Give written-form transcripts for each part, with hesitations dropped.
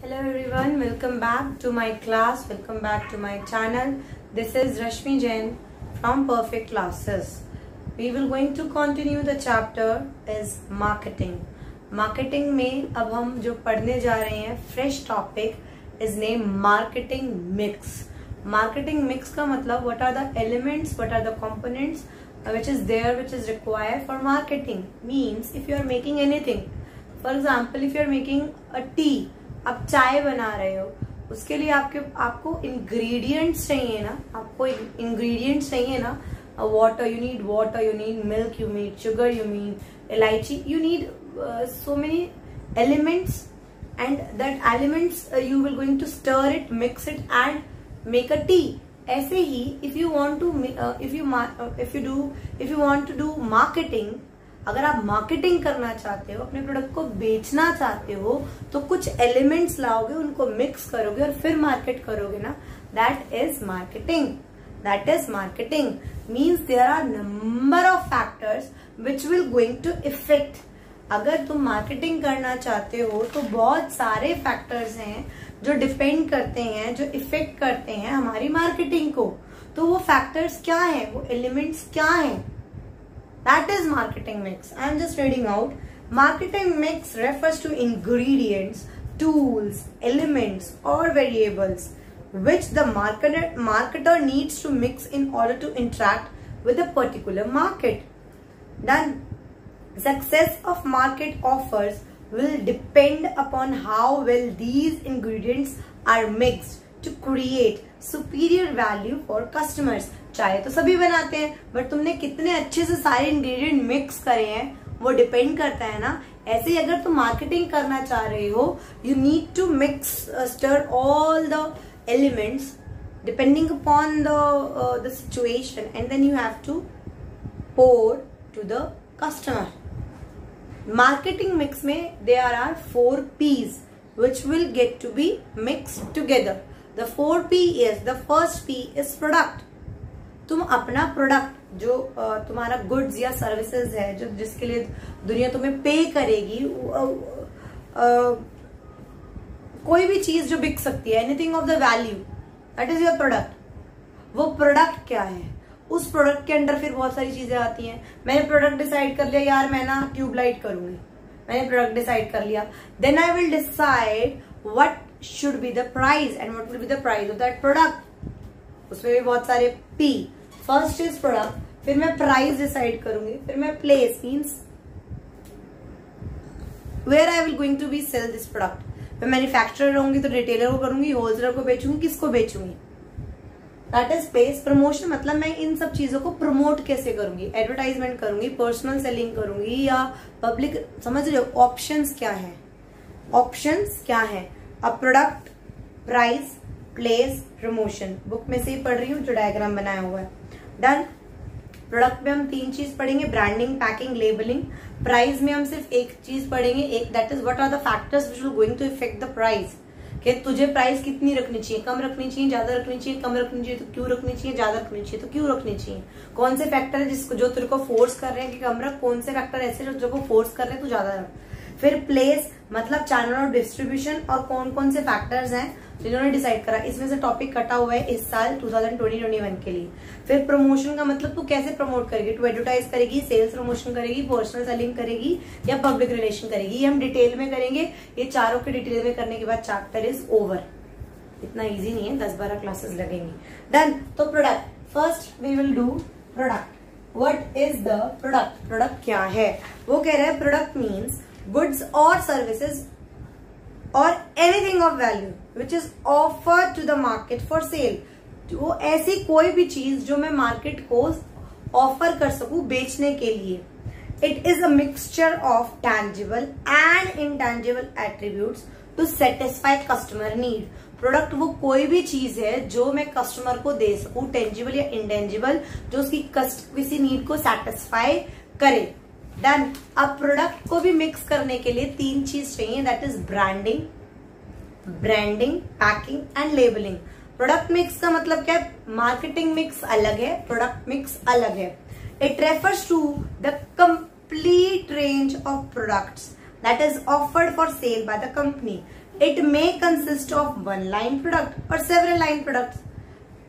Hello everyone, welcome back to my class, welcome back to my channel. This is Rashmi Jain from Perfect Classes. We will going to continue the chapter is marketing. Marketing में अब हम जो पढ़ने जा रहे हैं fresh topic is named marketing mix. Marketing mix का मतलब what are the elements, what are the components which is there, which is required for marketing. Means if you are making anything, for example if you are making a tea, आप चाय बना रहे हो, उसके लिए आपको इंग्रेडिएंट्स चाहिए ना, आपको इंग्रेडिएंट्स चाहिए ना. Water, you need water, you need milk, you need sugar, you need elaichi, you need so many elements, and that elements you will going to stir it, mix it and make a tea. ऐसे ही if you want to do marketing, अगर आप marketing करना चाहते हो, अपने product को बेचना चाहते हो, तो कुछ एलिमेंट्स लाओगे, उनको मिक्स करोगे और फिर मार्केट करोगे ना. That is marketing. That is marketing means there are number of factors which will going to effect. अगर तुम मार्केटिंग करना चाहते हो तो बहुत सारे फैक्टर्स हैं जो डिपेंड करते हैं, जो इफेक्ट करते हैं हमारी मार्केटिंग को. तो वो फैक्टर्स क्या हैं, वो एलिमेंट्स क्या हैं? That is marketing mix. I am just reading out. Marketing mix refers to ingredients, tools, elements or variables which the marketer needs to mix in order to interact with a particular market. Then success of market offers will depend upon how well these ingredients are mixed to create superior value for customers. चाय तो सभी बनाते हैं, but तुमने कितने अच्छे से सारे इंग्रेडिएंट मिक्स करे हैं वो डिपेंड करता है ना. ऐसे ही अगर तुम मार्केटिंग करना चाह रहे हो, you need to mix, stir all the elements depending upon the situation, and then you have to pour to the customer. Marketing mix में there are 4 P's which will get to be mixed together. The 4 P is, the first P is product. तुम अपना product जो तुम्हारा goods या services है, जो जिसके लिए दुनिया तुम्हें पे करेगी, कोई भी चीज जो बिक सकती है, anything of the value, that is your product. वो प्रोडक्ट क्या है? उस प्रोडक्ट के अंदर फिर बहुत सारी चीजें आती हैं. मैंने प्रोडक्ट डिसाइड कर लिया, यार मैं ना ट्यूबलाइट करूंगी, मैंने प्रोडक्ट डिसाइड कर लिया. Then I will decide what should be the price and what will be the price of that product. उसमें भी बहुत सारे पी. फर्स्ट इज प्रोडक्ट, फिर मैं प्राइस डिसाइड करूंगी, फिर मैं place means where I will going to be sell this product. मैं मैन्युफैक्चरर रहूंगी तो रिटेलर को करूंगी, होलसेलर को बेचूंगी, किसको बेचूंगी. That is place. प्रमोशन मतलब मैं इन सब चीजों को प्रमोट कैसे करूंगी, एडवर्टाइजमेंट करूंगी, पर्सनल सेलिंग करूंगी या पब्लिक. समझ रहे हो ऑप्शंस क्या है? ऑप्शंस क्या है? A product, price, place, promotion. Book में से ही पढ़ रही हूँ जो डायग्राम बनाया हुआ है. डन. प्रोडक्ट में हम 3 चीज पढ़ेंगे, ब्रांडिंग, पैकिंग, लेबलिंग. प्राइस में हम सिर्फ एक चीज पढ़ेंगे, एक, that is what are the factors which will going to effect the price. कि तुझे प्राइस कितनी रखनी चाहिए, कम रखनी चाहिए, ज्यादा रखनी चाहिए, कम रखनी चाहिए तो क्यों रखनी चाहिए, ज्यादा रखनी चाहिए तो क्यों रखनी चाहिए. कौन से फैक्टर है जिसको जो तेरे को फोर्स कर रहे हैं कि कम रख, कौन से फैक्टर ऐसे जो तेरे को फोर्स कर रहे हैं तू ज्यादा रख. फिर प्लेस मतलब चैनल ऑफ डिस्ट्रीब्यूशन और कौन कौन से फैक्टर्स हैं जिन्होंने डिसाइड करा. इसमें से टॉपिक कटा हुआ है इस साल 2020-21 के लिए. फिर प्रमोशन का मतलब तू कैसे प्रमोट करेगी, तू एडवर्टाइज करेगी, सेल्स प्रमोशन करेगी, पर्सनल सेलिंग करेगी या पब्लिक रिलेशन करेगी. ये हम डिटेल में करेंगे. ये चारों के डिटेल में करने के बाद चैप्टर इज ओवर. इतना इजी नहीं है, 10-12 क्लासेस लगेंगी. डन. तो product, first we will do product. What is the product? Product क्या है? वो कह रहे हैं product means goods or services or anything of value which is offered to the market for sale. वो ऐसी कोई भी चीज जो मैं मार्केट को ऑफर कर सकूं बेचने के लिए. It is a mixture of tangible and intangible attributes to satisfy customer need. Product वो कोई भी चीज है जो मैं कस्टमर को दे सकूं, टेंजिबल या इंटेंजिबल, जो उसकी किसी नीड को सेटिस्फाई करे. देन अब प्रोडक्ट को भी मिक्स करने के लिए 3 चीज चाहिए, that is branding, packing and labelling. Product mix का मतलब क्या है? मार्केटिंग मिक्स अलग है, प्रोडक्ट मिक्स अलग है. It refers to the complete range of products that is offered for sale by the company. It may consist of one line product और several line products.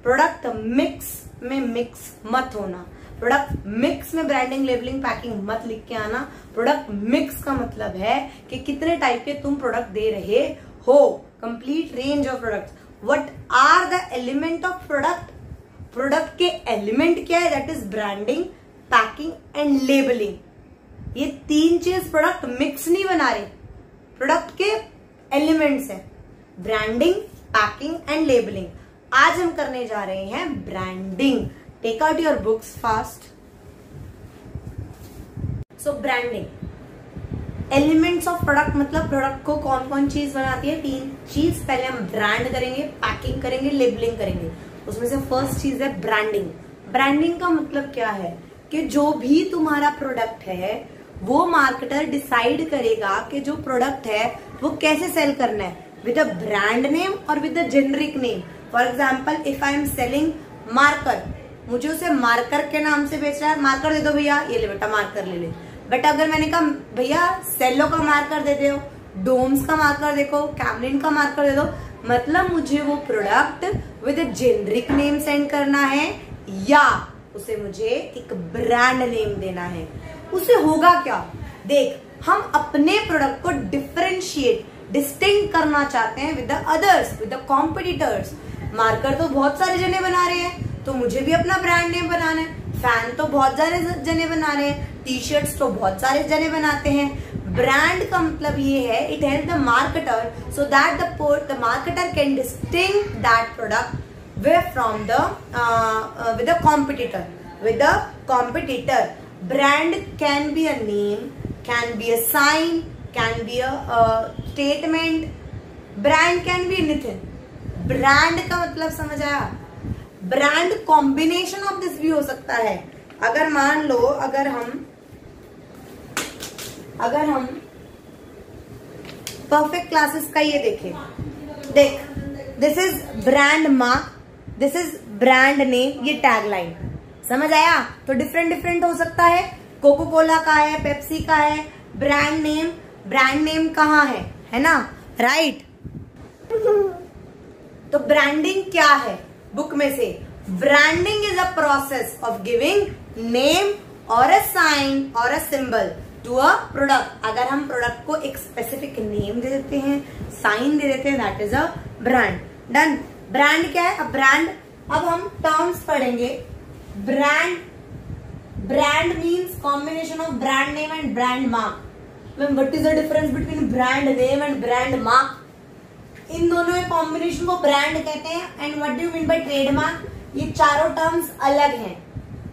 Product mix में mix मत होना। Product mix में branding, labelling, packing मत लिख के आना। Product mix का मतलब है कि कितने टाइप के तुम प्रोडक्ट दे रहे हो, complete range of products. What are the element of product? Product के एलिमेंट क्या है? That is branding, packing and labelling. ये तीन चीज प्रोडक्ट मिक्स नहीं बना रहे, प्रोडक्ट के एलिमेंट्स है, ब्रांडिंग, पैकिंग एंड लेबलिंग। आज हम करने जा रहे हैं branding. Take out your books fast. So branding, elements of product मतलब प्रोडक्ट को कौन कौन चीज बनाती है? तीन चीज। पहले हम ब्रांड करेंगे, पैकिंग करेंगे, लेबलिंग करेंगे। उसमें से फर्स्ट चीज है ब्रांडिंग। ब्रांडिंग का मतलब क्या है कि जो भी तुम्हारा प्रोडक्ट है वो मार्केटर डिसाइड करेगा कि जो प्रोडक्ट है वो कैसे सेल करना है, विद अ ब्रांड नेम और with a generic name. For example, if I am selling marker, मुझे उसे मार्कर के नाम से बेच रहा है, मार्कर दे दो भैया, ये ले बेटा मार्कर ले ले। बट अगर मैंने कहा भैया सेलो का मार्कर दे दो, डोम्स का मार्कर देखो, कैमलिन का मार्कर दे दो, मतलब मुझे वो product with a generic name send करना है या उसे मुझे एक ब्रांड नेम देना है। उसे होगा क्या? देख, हम अपने प्रोडक्ट को डिफरेंशिएट, डिस्टिंक्ट करना चाहते हैं with the others, with the competitors. Marker तो बहुत सारे जने बना रहे हैं, तो मुझे भी अपना ब्रांड नेम बनाना है। फैन तो बहुत सारे जने बना रहे हैं, टी शर्ट्स तो बहुत सारे जने बनाते हैं। ब्रांड का मतलब ये है, it help the marketer so that the marketer can distinct that product from the with a competitor, with a competitor. Brand can be a name, can be a sign, can be a statement. Brand can be anything. Brand का मतलब समझ आया? Brand combination of this भी हो सकता है। अगर मान लो, अगर हम परफेक्ट क्लासेस का ये देखें, देख, this is brand mark, this is brand name, ये टैगलाइन, समझ आया? तो डिफरेंट हो सकता है। कोको कोला का है, पेप्सी का है, ब्रांड नेम कहाँ है ना? राइट। तो ब्रांडिंग क्या है? बुक में से, branding is a process of giving name और अ साइन और a symbol to a product. अगर हम प्रोडक्ट को एक स्पेसिफिक नेम दे देते हैं, साइन दे देते हैं, that is a brand. Done. Brand क्या है? अब ब्रांड, अब हम टर्म्स पढ़ेंगे। Brand means combination of brand name and brand mark. What is the difference between brand name and brand mark? इन दोनों में कॉम्बिनेशन को ब्रांड कहते हैं। And what do you mean by trademark? ये चारों टर्म्स अलग हैं,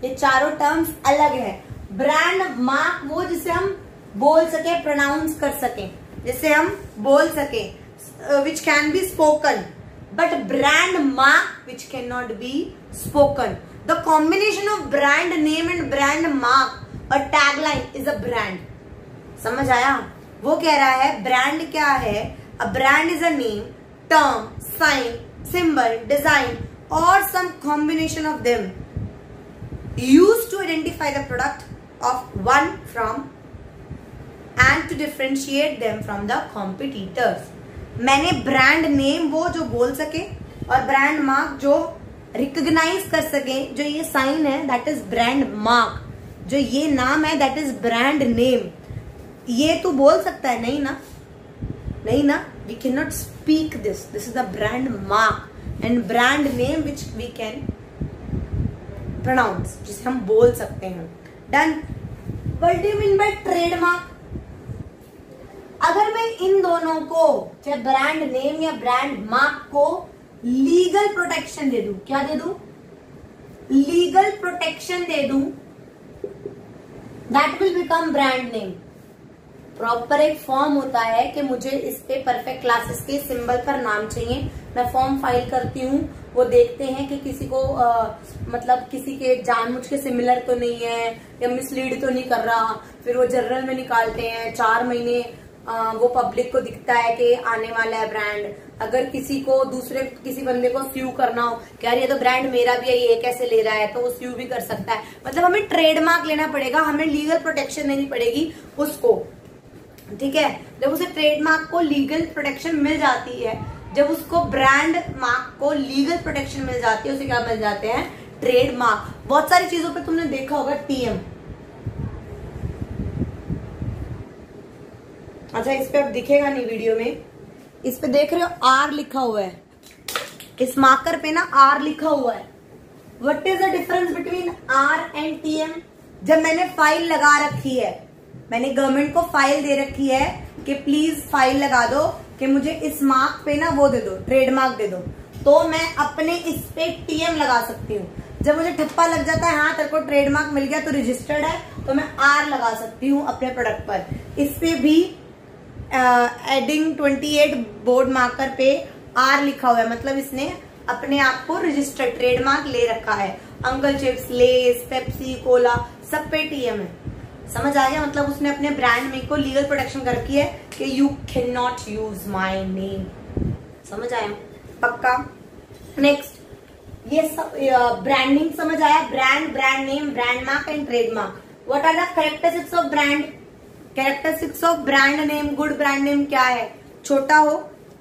ये चारों टर्म्स अलग है। ब्रांड मार्क वो जिसे हम बोल सके, प्रोनाउंस कर सके, जिसे हम बोल सके, which can be spoken, but brand mark which cannot be spoken. The combination of brand name and brand mark or tagline is a brand. समझ आया? वो कह रहा है ब्रांड क्या है? A brand is a name, term, sign, symbol, design or some combination of them used to identify the product of one from and to differentiate them from the competitors. मैंने brand name वो जो बोल सके और brand mark जो recognise कर सके, जो ये साइन है दैट इज ब्रांड मार्क, जो ये नाम है दैट इज ब्रांड नेम। ये तू बोल सकता है? नहीं ना, नहीं ना। We can not speak this, this is the brand mark and brand name which we can pronounce, जिसे हम बोल सकते हैं। Done. What do you mean by trademark? अगर मैं इन दोनों को, चाहे ब्रांड नेम या ब्रांड मार्क को, लीगल प्रोटेक्शन दे दूं, क्या दे दूं? लीगल प्रोटेक्शन दे दूं, that will become brand name. Proper एक फॉर्म होता है कि मुझे इस पे परफेक्ट क्लासेस के सिंबल पर नाम चाहिए, मैं फॉर्म फाइल करती हूँ, वो देखते हैं कि किसी को मतलब किसी के जानबूझ के सिमिलर तो नहीं है या मिसलीड तो नहीं कर रहा, फिर वो जर्नल में निकालते हैं। 4 महीने वो पब्लिक को दिखता है कि आने वाला है ब्रांड। अगर किसी को किसी बंदे को स्यू करना हो कि यार ये तो ब्रांड मेरा भी है, ये कैसे ले रहा है, तो वो स्यू भी कर सकता है। मतलब हमें ट्रेडमार्क लेना पड़ेगा, हमें लीगल प्रोटेक्शन लेनी पड़ेगी उसको। ठीक है। जब उसे ट्रेडमार्क को लीगल प्रोटेक्शन मिल जाती है, जब उसको ब्रांड मार्क को लीगल प्रोटेक्शन मिल जाती है, उसे क्या मिल जाते हैं? ट्रेडमार्क। बहुत सारी चीजों पे तुमने देखा होगा टीएम। अच्छा, इस पे अब दिखेगा नहीं वीडियो में, इस पे देख रहे हो आर लिखा हुआ है, इस मार्कर पे ना आर लिखा हुआ है। What is the difference between R and TM? जब मैंने फाइल लगा रखी है, मैंने गवर्नमेंट को फाइल दे रखी है कि प्लीज फाइल लगा दो कि मुझे इस मार्क पे ना वो दे दो, ट्रेडमार्क दे दो, तो मैं अपने इस पे टीएम लगा सकती हूँ। जब मुझे ठप्पा लग जाता है, हाँ तेरे को ट्रेडमार्क मिल गया तो रजिस्टर्ड है, तो मैं आर लगा सकती हूँ अपने प्रोडक्ट पर। इस पे भी एडिंग 28 बोर्ड मार्कर पे आर लिखा हुआ है, मतलब इसने अपने आप को रजिस्टर्ड ट्रेडमार्क ले रखा है। Uncle chips, less, Pepsi, Cola सब पे टीएम है। समझ आ गया? मतलब उसने अपने ब्रांड में को लीगल प्रोटेक्शन कर रखी है कि you can not use my name. समझ आया? पक्का। नेक्स्ट, ये सब ब्रांडिंग समझ आया? Brand, brand name, brand mark and trademark. What are the characteristics of brand? Characteristics of brand name, good brand name क्या है? छोटा हो,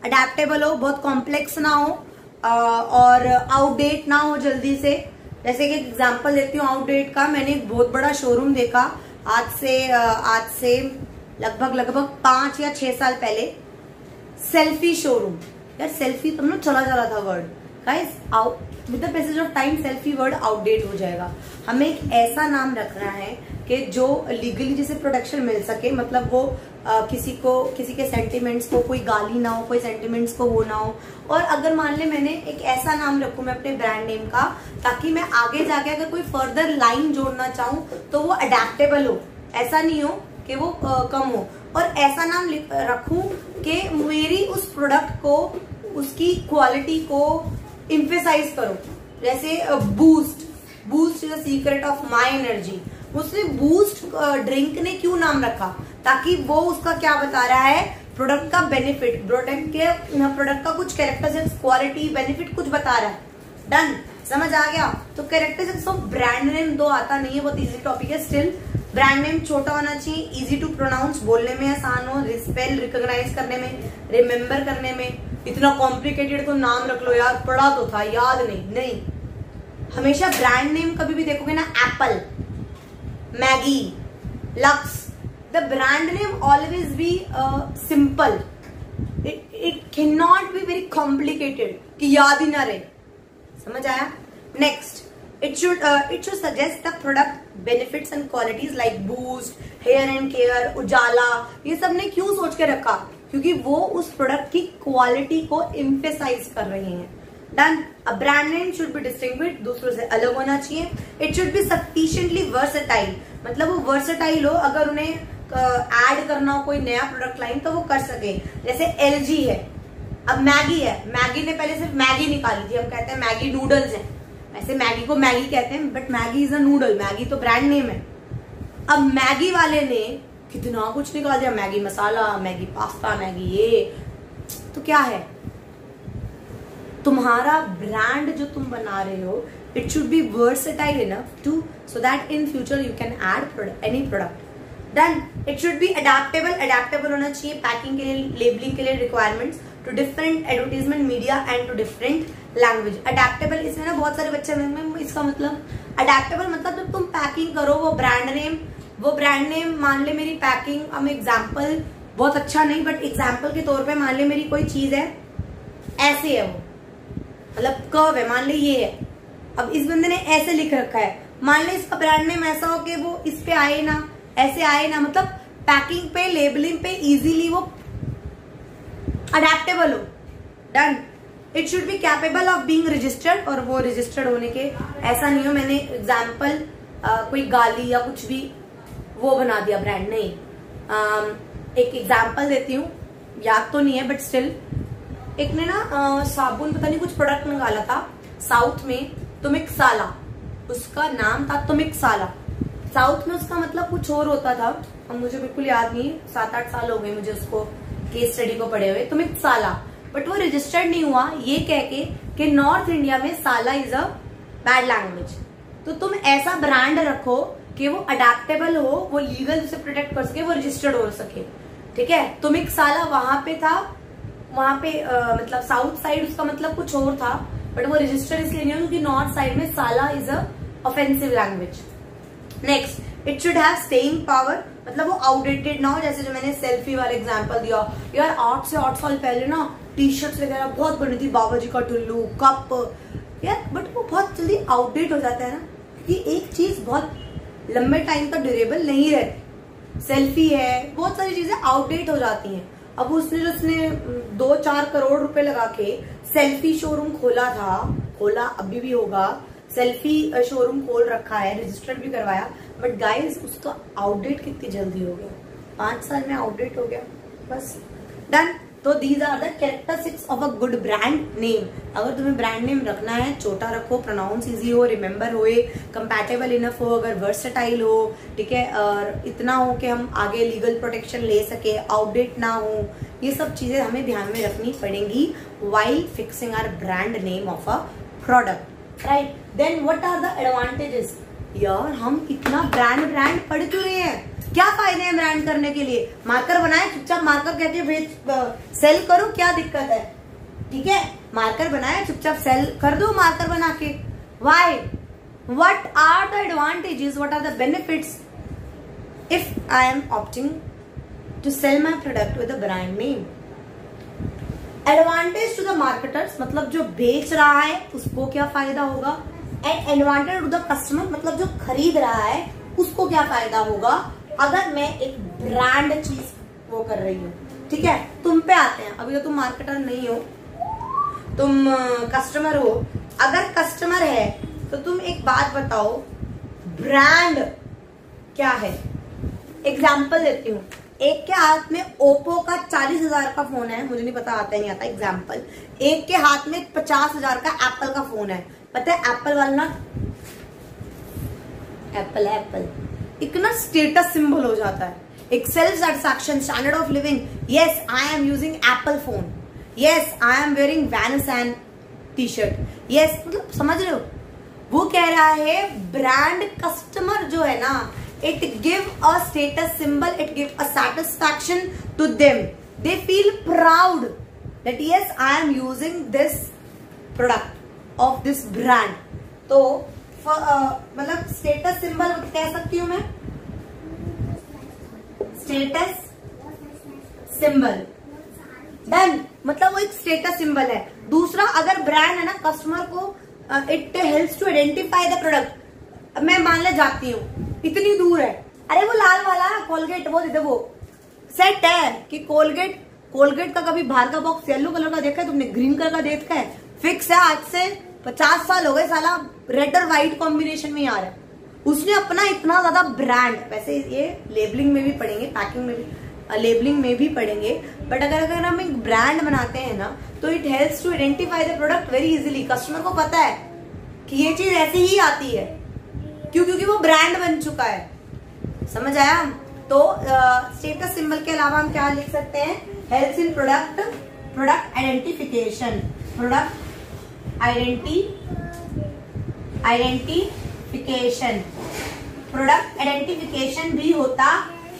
अडेप्टेबल हो, बहुत कॉम्प्लेक्स ना हो, और आउटडेट ना हो जल्दी से। जैसे कि एग्जांपल देती हूँ आउटडेट का। मैंने एक बहुत बड़ा शोरूम देखा आज से लगभग 5 या 6 साल पहले। सेल्फी शोरूम, यार सेल्फी तुम लोग चला था word guys, with the passage of time selfie word outdate हो जाएगा। हमें एक ऐसा नाम रखना है कि जो लीगली जिसे प्रोटेक्शन मिल सके, मतलब वो किसी के सेंटिमेंट्स को कोई गाली ना हो, कोई सेंटिमेंट्स को वो ना हो। और अगर मान ले मैंने एक ऐसा नाम रखूं मैं अपने ब्रांड नेम का, ताकि मैं आगे जाके अगर कोई फर्दर लाइन जोड़ना चाहूं तो वो अडेप्टेबल हो, ऐसा नहीं हो कि वो कम हो। और ऐसा नाम रखूं कि मेरी उस प्रोडक्ट को, उसकी क्वालिटी को इम्फेसाइज करो। जैसे boost, boost is the secret of my energy. उसने बूस्ट ड्रिंक ने क्यों नाम रखा? ताकि वो उसका क्या बता रहा है? प्रोडक्ट का बेनिफिट, प्रोडक्ट का कुछ कैरेक्टरिस्टिक्स, क्वालिटी, बेनिफिट कुछ बता रहा है। डन, समझ आ गया? तो कैरेक्टरिस्टिक्स ऑफ ब्रांड नेम दो आता नहीं है, बहुत इजी टॉपिक है। स्टिल ब्रांड नेम छोटा होना चाहिए, इजी टू प्रोनाउंस, बोलने में आसान हो, स्पेल रिकॉग्नाइज करने में, रिमेम्बर करने में। इतना कॉम्प्लिकेटेड तो नाम रख लो यार, पढ़ा तो था, याद नहीं। हमेशा ब्रांड नेम कभी भी देखोगे ना, Apple, Maggi, lux, the brand name always be simple. It can not be very complicated कि याद ही ना रहे। समझ आया? Next, it should suggest the product benefits and qualities like boost, hair and care, उजाला। ये सब ने क्यों सोच के रखा? क्योंकि वो उस प्रोडक्ट की क्वालिटी को इम्फेसाइज कर रहे हैं। Done. A brand name should be distinguished, दूसरों से अलग होना चाहिए। It should B sufficiently versatile, मतलब वो वर्सेटाइल हो, अगर उन्हें ऐड करना हो कोई नया प्रोडक्ट लाइन तो वो कर सके। जैसे LG है, अब मैगी है, मैगी ने पहले सिर्फ मैगी निकाली थी, हम कहते हैं मैगी नूडल्स है। वैसे मैगी को मैगी कहते हैं, but Maggi is a noodle, Maggi तो ब्रांड नेम है। अब मैगी वाले ने कितना कुछ निकाल दिया, मैगी मसाला, मैगी पास्ता, मैगी ये, तो क्या है? तुम्हारा ब्रांड जो तुम बना रहे हो, it should be versatile enough to so that in future you can add any product. Then it should be adaptable, adaptable होना चाहिए पैकिंग के लिए, लेबलिंग के लिए requirements to different advertisement media and to different language. Adaptable, इसमें ना बहुत सारे बच्चे में इसका मतलब अडेप्टेबल मतलब जब तुम पैकिंग करो वो ब्रांड नेम मान ले मेरी पैकिंग, हम एग्जाम्पल बहुत अच्छा नहीं बट एग्जाम्पल के तौर पे मान ले मेरी कोई चीज है, ऐसे है वो, मतलब कर्व है, मान ले ये है। अब इस बंदे ने ऐसे लिख रखा है, मान ले इसका ब्रांड नेम ऐसा हो कि वो इस पे आए ना, ऐसे आए ना, मतलब पैकिंग पे, लेबलिंग पे इजीली वो अडेप्टेबल हो। Done. It should be capable of being registered, और वो रजिस्टर्ड होने के ऐसा नहीं हो मैंने एग्जाम्पल कोई गाली या कुछ भी वो बना दिया ब्रांड, नहीं। एक एग्जाम्पल देती हूँ, याद तो नहीं है बट स्टिल, एक ने ना साबुन पता नहीं कुछ प्रोडक्ट निकाला था साउथ में, तुमिक्साला, उसका नाम था तुमिक्साला। साउथ में उसका मतलब कुछ और होता था, अब मुझे बिल्कुल याद नहीं, 7-8 साल हो गए मुझे उसको केस स्टडी को पढ़े हुए, तुमिक्साला, बट वो रजिस्टर्ड नहीं हुआ ये कह के कि नॉर्थ इंडिया में साला इज अ बैड लैंग्वेज। तो तुम ऐसा ब्रांड रखो कि वो अडेप्टेबल हो, वो लीगल उसे प्रोटेक्ट कर सके, वो रजिस्टर्ड हो सके। ठीक है। तुमिक साला वहां पे था, वहां पे मतलब साउथ साइड उसका मतलब कुछ और था, बट वो रजिस्टर इसलिए नहीं हो क्योंकि नॉर्थ साइड में साला is a offensive language. Next, it should have staying power, मतलब वो आउटडेटेड ना हो। जैसे जो मैंने सेल्फी वाला एग्जांपल दिया, यार 8 से 8 साल पहले ना टी शर्ट्स वगैरह बहुत बनी थी, बाबा जी का टुल्लू, कप, यार बट वो बहुत जल्दी आउटडेट हो जाता है ना, क्योंकि एक चीज बहुत लंबे टाइम तक ड्यूरेबल नहीं रहती। सेल्फी है, बहुत सारी चीजें आउटडेट हो जाती हैं। अब उसने 2-4 करोड़ रुपए लगा के सेल्फी शोरूम खोला अभी भी होगा, सेल्फी शोरूम खोल रखा है, रजिस्टर्ड भी करवाया, बट गाइस उसका आउटडेट कितनी जल्दी हो गया, 5 साल में आउटडेट हो गया, बस डन। तो these are the characteristics of a good brand name. अगर तुम्हें ब्रांड नेम रखना है, छोटा रखो, प्रोनाउंस इजी हो, रिमेम्बर होए, कंपैटिबल इनफ हो, अगर वर्सेटाइल हो, ठीक है, और इतना हो कि हम आगे लीगल प्रोटेक्शन ले सके, आउटडेट ना हो, ये सब चीजें हमें ध्यान में रखनी पड़ेंगी while fixing our brand name of a product, right? Then what are the advantages? यार हम इतना ब्रांड पढ़ क्यों रहे हैं? क्या फायदे हैं ब्रांड करने के लिए? मार्कर बनाए, चुपचाप मार्कर कहते हैं सेल करो, क्या दिक्कत है? ठीक है, मार्कर बनाए, चुपचाप सेल कर दो मार्कर बना के। Why? What are the advantages? What are the benefits if I am opting to sell my product with a brand name? Advantage to the marketers, मतलब जो बेच रहा है उसको क्या फायदा होगा, and advantage to the customer, मतलब जो खरीद रहा है उसको क्या फायदा होगा अगर मैं एक ब्रांड चीज वो कर रही हूँ। ठीक है, तुम पे आते हैं। अभी तो तुम मार्केटर नहीं हो, तुम कस्टमर हो। अगर कस्टमर है तो तुम एक बात बताओ, ब्रांड क्या है? एग्जाम्पल देती हूँ, एक के हाथ में ओप्पो का 40,000 का फोन है, मुझे नहीं पता आता नहीं आता एग्जाम्पल, एक के हाथ में 50,000 का एप्पल का फोन है। पता है एप्पल वाला ना, एप्पल एक ना स्टेटस सिंबल हो जाता है, एक self satisfaction, standard of living. Yes I am using Apple phone, yes I am wearing Van and T shirt, yes, मतलब समझ रहे हो? वो कह रहा है ब्रांड कस्टमर जो है ना, it give a status symbol, it give a satisfaction to them, they feel proud that yes I am using this product of this brand। तो मतलब स्टेटस सिंबल कह सकती हूँ मैं, स्टेटस सिंबल, डन, मतलब वो एक स्टेटस सिंबल है। दूसरा, अगर ब्रांड है ना, कस्टमर को it helps to identify the product. मैं मान ले जाती हूँ, इतनी दूर है, अरे वो लाल वाला कोलगेट, वो दे, वो सेट है कि कोलगेट का कभी बाहर का बॉक्स येलो कलर का देखा है तुमने, ग्रीन कलर का देखा है, फिक्स है, आज से 50 साल हो गए साला रेड और व्हाइट कॉम्बिनेशन में ही आ रहा है। उसने अपना इतना ज्यादा ब्रांड, वैसे ये लेबलिंग में भी पढ़ेंगे, पैकिंग में भी, लेबलिंग में भी पढ़ेंगे, बट अगर हम एक ब्रांड बनाते हैं ना, तो it helps to identify the product very easily. Customer को पता है कि ये चीज ऐसे ही आती है, क्यों? क्योंकि वो ब्रांड बन चुका है। समझ आया? तो स्टेटस सिंबल के अलावा हम क्या लिख सकते हैं? Helps in product identification, product identification भी होता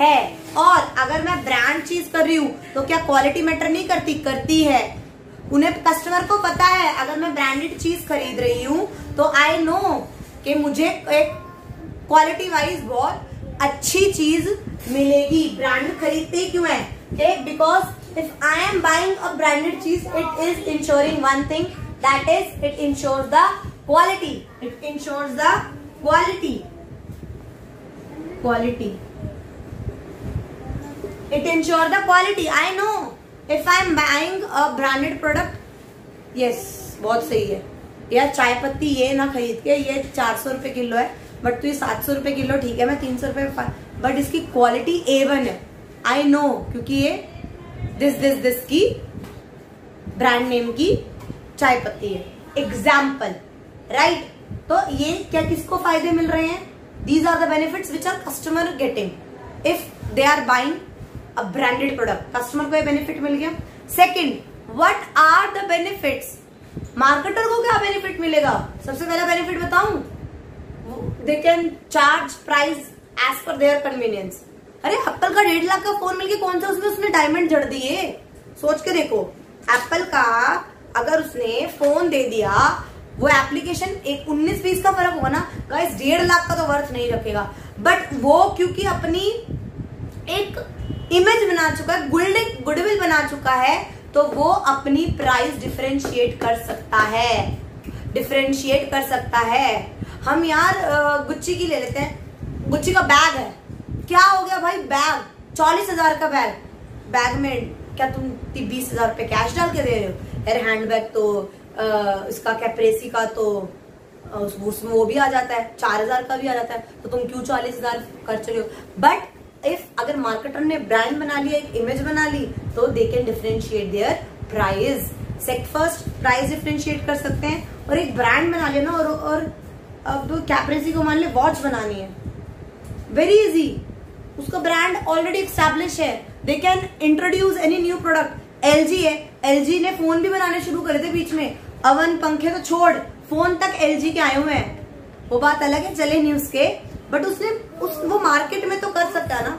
है। और अगर मैं ब्रांड चीज कर रही हूँ तो क्या क्वालिटी मैटर नहीं करती? करती है। उन्हें, कस्टमर को पता है अगर मैं ब्रांडेड चीज खरीद रही हूँ तो आई नो कि मुझे एक क्वालिटी वाइज बहुत अच्छी चीज मिलेगी। ब्रांड खरीदते ही क्यों है? Because if I am buying a branded चीज, it is insuring one thing, that is it insures the quality, it insures the quality, it ensure the quality। I know if I am buying a branded product, yes, बहुत सही है यार, चाय पत्ती ये ना खरीद के, ये 400 रुपए किलो है, बट तो ये 700 रुपए किलो, ठीक है मैं 300 रुपए, बट इसकी क्वालिटी A1 है। आई नो, क्योंकि ये दिस की ब्रांड नेम की चाय पत्ती है। Example, right? तो ये क्या, किसको फायदे मिल रहे हैं? These are the benefits which are customer getting if they are buying a branded product. Customer को ये बेनिफिट मिल गया। Second, what are the benefits? Marketer को क्या बेनिफिट मिलेगा? सबसे पहला बेनिफिट बताऊं, they can charge price as per their convenience. अरे एप्पल का 1.5 लाख का फोन मिलके कौन सा उसमें उसने डायमंड जड़ दिए? सोच के देखो, एप्पल का अगर उसने फोन दे दिया, वो एप्लीकेशन एक 19-20 का फर्क होगा ना गाइस, 1.5 लाख का तो वर्थ नहीं रखेगा। बट वो क्योंकि अपनी एक इमेज बना चुका है, गुडविल बना चुका है, तो वो अपनी प्राइस डिफरेंशिएट कर सकता है, डिफरेंशिएट कर सकता है। हम यार गुच्ची की ले लेते हैं, गुच्ची का बैग है, क्या हो गया भाई, बैग 40,000 का बैग में क्या तुम 20,000 रुपए कैश डाल के दे रहे हो? यार हैंडबैग तो इसका कैप्रेसी का तो उसमें वो भी आ जाता है, 4,000 का भी आ जाता है, तो तुम क्यों 40,000 खर्च रहे हो? बट इफ अगर मार्केटर ने ब्रांड बना लिया, एक इमेज बना ली, तो they can differentiate there price. First price differentiate कर सकते हैं, और एक ब्रांड बना लिया ना, और अब कैप्रेसी को मान ले वॉच बनानी है, वेरी इजी, उसका ब्रांड ऑलरेडी एस्टैब्लिश है, they can introduce any new product. LG है, LG ने फोन भी बनाने शुरू करे थे बीच में, अवन पंखे तो छोड़, फोन तक LG के आए हुए हैं, वो बात अलग है, चले नहीं उसके, बट उसने वो मार्केट में तो कर सकता है ना।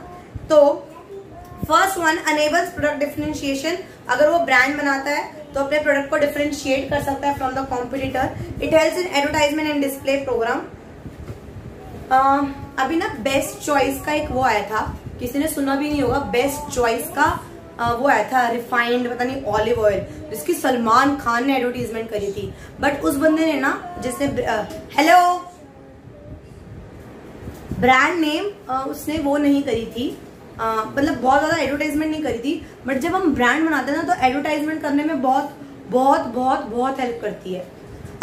तो first one enables product differentiation, अगर वो ब्रांड बनाता है तो अपने प्रोडक्ट को डिफरेंशिएट कर सकता है from the competitor. It helps in advertisement and display program. अभी ना बेस्ट चॉइस का एक वो आया था, किसी ने सुना भी नहीं होगा, बेस्ट चॉइस का वो आया था, रिफाइंड पता नहीं ऑलिव ऑयल, जिसकी सलमान खान ने एडवर्टीजमेंट करी थी। बट उस बंदे ने ना, जिसने हेलो ब्रांड नेम उसने वो नहीं करी थी, मतलब बहुत ज्यादा एडवर्टाइजमेंट नहीं करी थी। बट जब हम ब्रांड बनाते हैं ना, तो एडवर्टाइजमेंट करने में बहुत बहुत बहुत बहुत हेल्प करती है।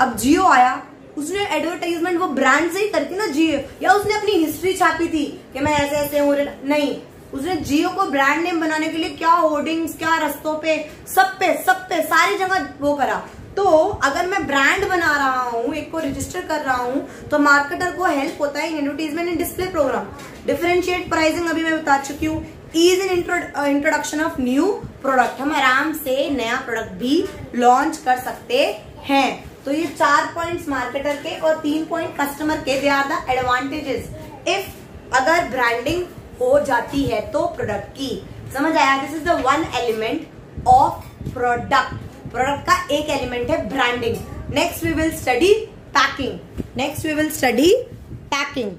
अब जियो आया, उसने एडवर्टाइजमेंट वो ब्रांड से ही करती ना जियो, या उसने अपनी हिस्ट्री छापी थी कि मैं ऐसे ऐसे हूँ, नहीं, उसने जियो को ब्रांड नेम बनाने के लिए क्या होर्डिंग्स, क्या रस्तों पे, सब पे सारी जगह वो करा। तो अगर मैं ब्रांड बना रहा हूँ, एक को रजिस्टर कर रहा हूँ, तो मार्केटर को हेल्प होता है in advertisement and display program. Differentiate pricing अभी मैं बता चुकी हूँ। Ease in introduction of new product, हम आराम से नया प्रोडक्ट भी लॉन्च कर सकते हैं। तो ये 4 पॉइंट्स मार्केटर के और 3 पॉइंट कस्टमर के, they are the advantages if अगर ब्रांडिंग हो जाती है तो प्रोडक्ट की। समझ आया? This is the one element of product. Product का एक एलिमेंट है branding. Next we will study packing.